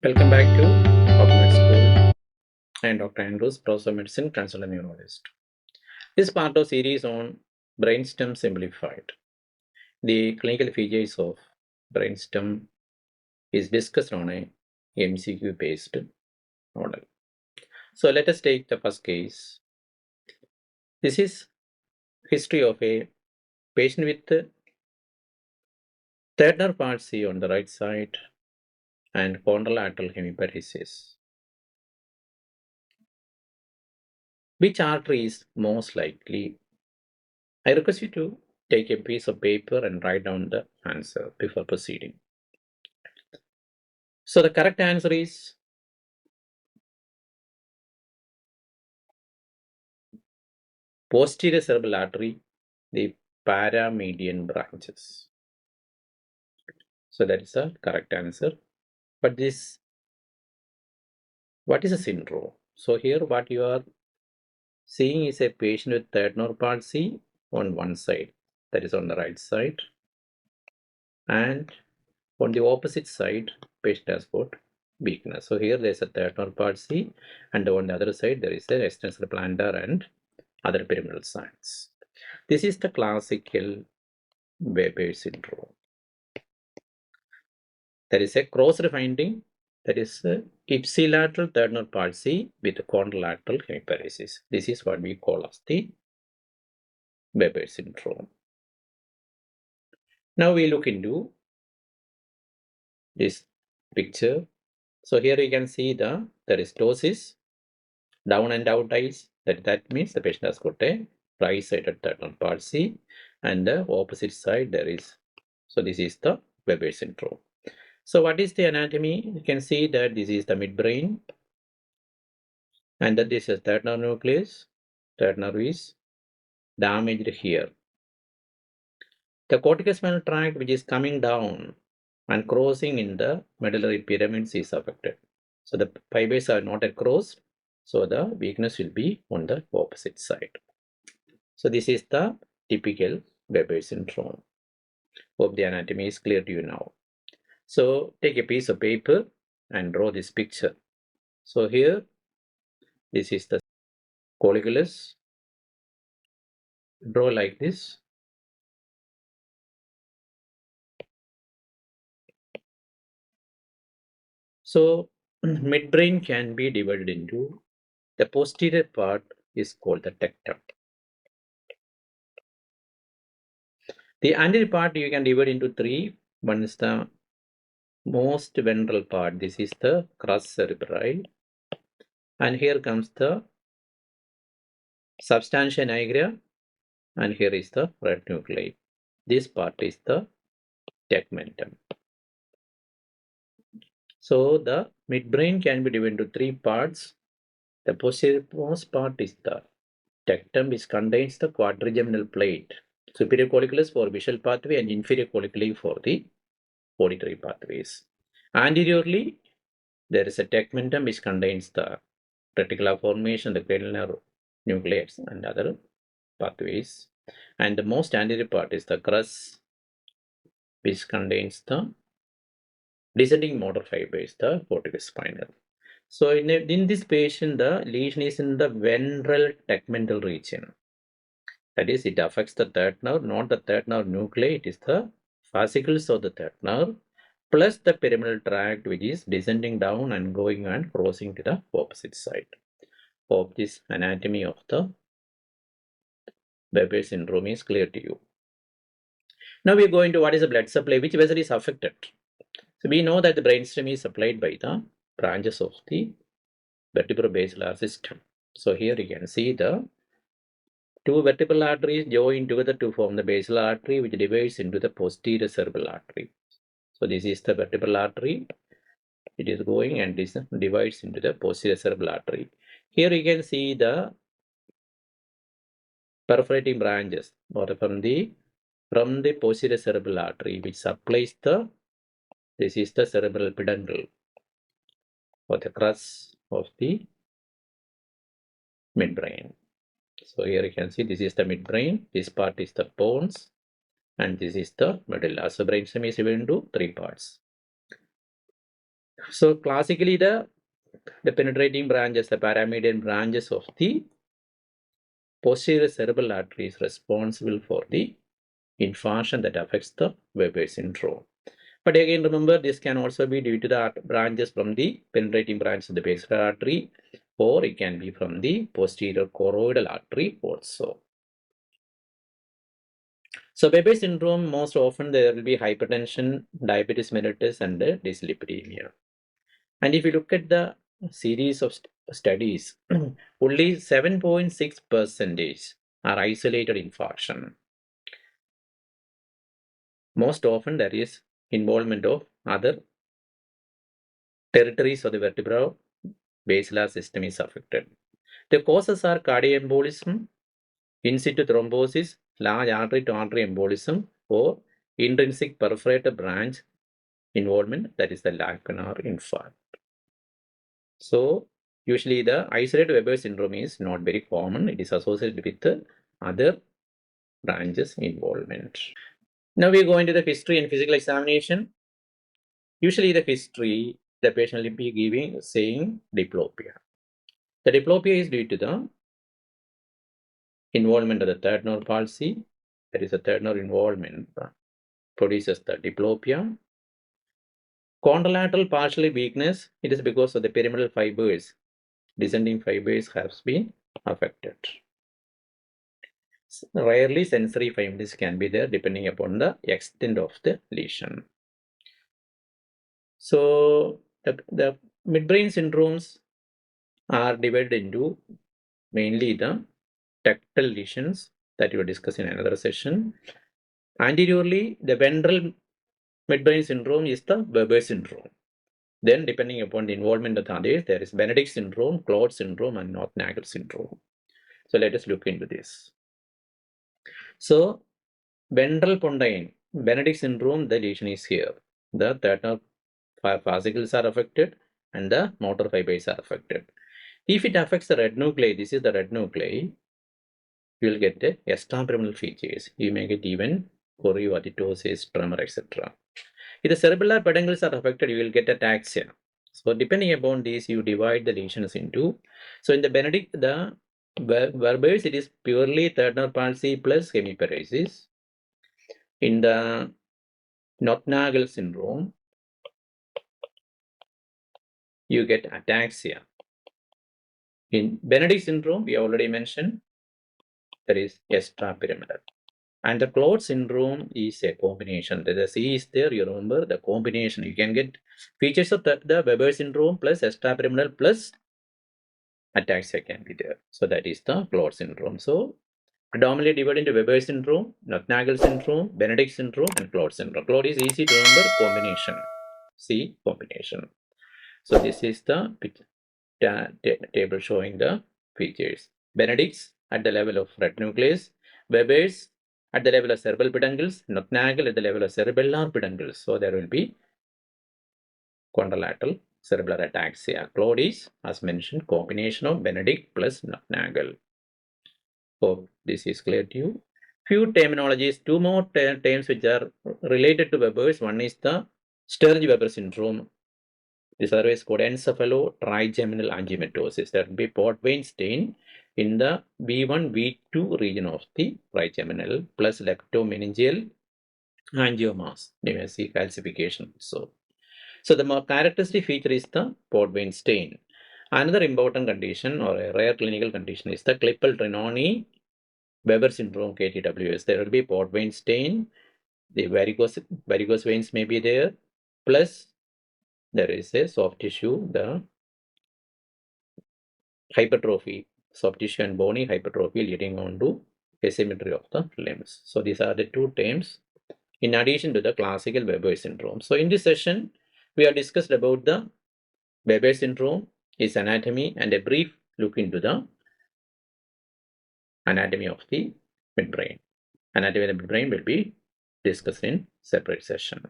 Welcome back to Med School. I am Dr. Andrews, Professor of Medicine, Consultant Neurologist. This part of series on brainstem simplified. The clinical features of brainstem is discussed on a MCQ based model. So let us take the first case. This is history of a patient with Tremor palsy on the right side and contralateral hemiparesis. Which artery is most likely? I request you to take a piece of paper and write down the answer before proceeding. So the correct answer is posterior cerebral artery, the paramedian branches. So that is the correct answer. But this, what is a syndrome? So here what you are seeing is a patient with Tremor palsy on one side, that is on the right side, and on the opposite side, patient has got weakness. So here there is a Tremor palsy, and on the other side there is a extensor plantar and other pyramidal signs. This is the classical Weber syndrome. There is a crossed finding, that is ipsilateral Tremor palsy with contralateral hemiparesis. This is what we call as the Weber syndrome. Now we look into this picture. So here you can see there is ptosis, down and out eyes. That means the patient has got a right-sided Tremor palsy, and the opposite side there is. So this is the Weber syndrome. So what is the anatomy? You can see that this is the midbrain, and that this is third nerve nucleus. Third nerve is damaged here. The corticospinal tract, which is coming down and crossing in the medullary pyramids, is affected. So the fibers are not across, so the weakness will be on the opposite side. So this is the typical Weber syndrome. Hope the anatomy is clear to you now. So take a piece of paper and draw this picture. So here, this is the colliculus. Draw like this. So midbrain can be divided into, the posterior part is called the tectum. The anterior part you can divide into three. One is the most ventral part. This is the crus cerebri. And here comes the substantia nigra. And here is the red nuclei. This part is the tegmentum. So the midbrain can be divided into three parts. The posteriormost part is the tectum, which contains the quadrigeminal plate. Superior colliculus for visual pathway and inferior colliculi for the auditory pathways. Anteriorly, there is a tegmentum which contains the reticular formation, the cranial nerve nucleus, and other pathways. And the most anterior part is the crus, which contains the descending motor fibers, the corticospinal. So in this patient, the lesion is in the ventral tegmental region. That is, it affects the third nerve, not the third nerve nuclei. It is the fascicles of the third nerve plus the pyramidal tract, which is descending down and going and crossing to the opposite side. Hope this anatomy of the Weber syndrome is clear to you. Now we go into what is the blood supply, which vessel is affected. So we know that the brainstem is supplied by the branches of the vertebrobasilar system. So here you can see the two vertebral arteries join together to form the basilar artery, which divides into the posterior cerebral artery. So this is the vertebral artery. It is going and this divides into the posterior cerebral artery. Here you can see the perforating branches from the posterior cerebral artery, which supplies this is the cerebral peduncle or the crus of the midbrain. So here you can see this is the midbrain, this part is the bones, and this is the medulla. So brainstem is divided into three parts. So classically, the penetrating branches, the paramedian branches of the posterior cerebral artery is responsible for the infarction that affects the Weber syndrome. But again, remember, this can also be due to the branches from the penetrating branch of the basilar artery, or it can be from the posterior choroidal artery also. So Weber syndrome, most often there will be hypertension, diabetes mellitus, and dyslipidemia. And if you look at the series of studies, only 7.6% are isolated infarction. Most often there is involvement of other territories of the vertebral basilar system is affected. The causes are cardioembolism, in situ thrombosis, large artery to artery embolism, or intrinsic perforated branch involvement, that is the lacunar infarct. So usually the isolated Weber syndrome is not very common. It is associated with other branches involvement. Now we go into the history and physical examination. Usually the history, the patient will be saying diplopia. The diplopia is due to the involvement of the third nerve palsy. There is a third nerve involvement produces the diplopia. Contralateral partial weakness, it is because of the pyramidal fibers, descending fibers has been affected. Rarely sensory findings can be there depending upon the extent of the lesion. So the midbrain syndromes are divided into mainly the tactile lesions that we will discuss in another session. Anteriorly, the ventral midbrain syndrome is the Weber syndrome. Then, depending upon the involvement of the others, there is Benedikt syndrome, Claude syndrome, and North-Nagel syndrome. So let us look into this. So, ventral pontine, Benedikt syndrome, the lesion is here. The third nerve fascicles are affected and the motor fibers are affected. If it affects the red nuclei, this is the red nuclei, you will get the extrapyramidal features. You may get even chorioathetosis, tremor, etc. If the cerebellar peduncles are affected, you will get ataxia. So depending upon this, you divide the lesions into. So in the Benedikt, the Weber's, it is purely third nerve palsy plus hemiparesis. In the North-Nagel syndrome, you get ataxia. In Benedikt syndrome, we already mentioned, there is extrapyramidal. And the Claude syndrome is a combination. The C is there, you remember the combination. You can get features of the Weber syndrome plus extrapyramidal plus ataxia can be there. So that is the Claude syndrome. So predominantly divided into Weber syndrome, North-Nagel syndrome, Benedikt syndrome, and Claude syndrome. Claude is easy to remember, combination. C combination. So this is the table showing the features. Benedict's at the level of red nucleus, Weber's at the level of cerebral peduncles, North-Nagel at the level of cerebellar peduncles. So there will be contralateral cerebral ataxia. Claude is, as mentioned, combination of Benedikt plus North-Nagel. Hope this is clear to you. Few terminologies, two more terms which are related to Weber's. One is the Sturge-Weber syndrome. This otherwise called encephalo-trigeminal angiomatosis. There will be port vein stain in the V1, V2 region of the trigeminal plus leptomeningeal angiomas. You may see calcification. So the more characteristic feature is the port vein stain. Another important condition or a rare clinical condition is the Klippel-Trenaunay Weber syndrome KTWS. There will be port vein stain. The varicose veins may be there. Plus there is a soft tissue, the hypertrophy, soft tissue and bony hypertrophy leading on to asymmetry of the limbs. So these are the two terms in addition to the classical Weber syndrome. So in this session, we have discussed about the Weber syndrome, its anatomy, and a brief look into the anatomy of the midbrain. Anatomy of the midbrain will be discussed in separate session.